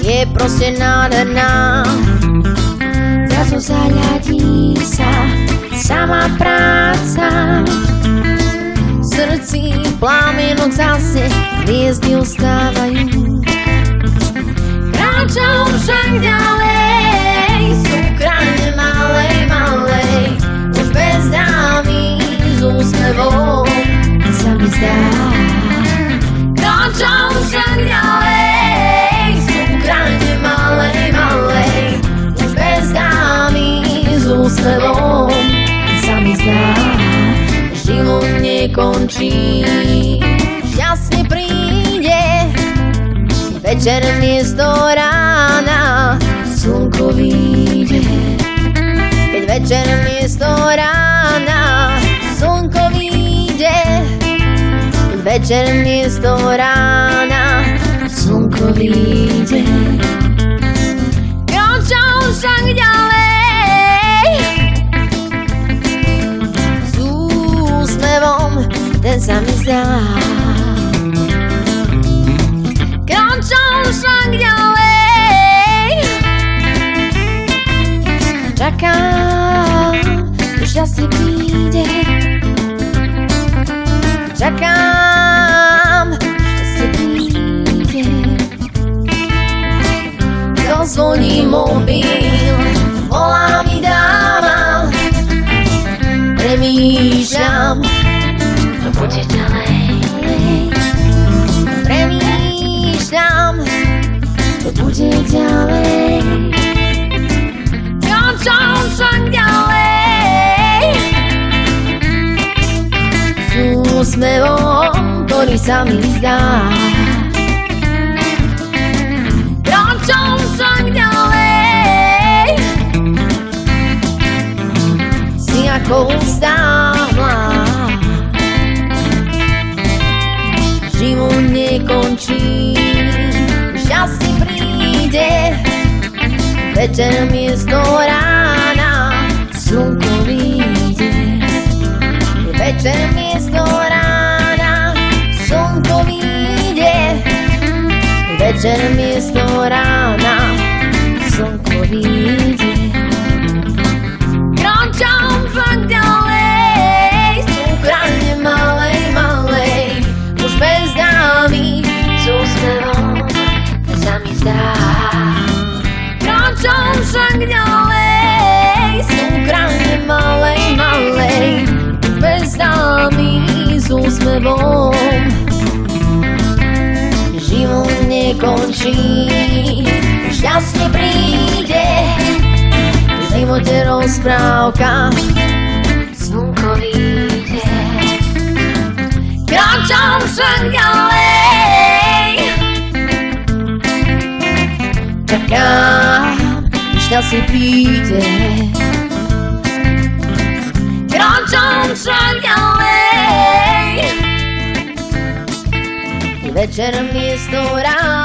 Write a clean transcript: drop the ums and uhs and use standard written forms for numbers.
je proste nádherná. Zrazu zaľadí sa sama práca, v srdci plámienok zase hviezdy ostávajú. Kráčam však ďalej, sú krajne malej, malej, už bez dámy s úsmevom sa mi zdá. Kráčam však ďalej, sú krajne malej, malej, už bez dámy s úsmevom sa mi zdá. Život nekončí, šťastne príde večer miesto rána, slnko vyjde. Keď večer miesto rána, slnko vyjde. Keď večer miesto rána, slnko vyjde. Kráčam však ďalej, s úsmevom, ten sa mi zdá. Kráčam však ďalej, čakám, že šťastie príde. Čakám, že šťastie príde. Zazvoní mobil, volá mi dáma, premýšľam, čo bude ďalej. Premýšľam, čo bude ďalej. Kráčam však ďalej, s úsmevom, ktorý sa mi zdá. Kráčam však ďalej, si ako ustála. Život nekončí, šťastie príde, večer miesto rána, slnko vyjde. Večer miesto rána, slnko vyjde. Večer miesto rána, slnko vyjde. Kráčam však ďalej, sú krajne malej, malej, už bez dámy s úsmevom sa mi zdá. Kráčam však ďalej, sú krajne malej, malej, už bez dámy s úsmevom. Život nekončí, šťastie príde, v živote rozprávka, slnko vyjde. Kráčam však ďalej, čakám, že šťastie príde. Kráčam však ďalej, večer miesto rána.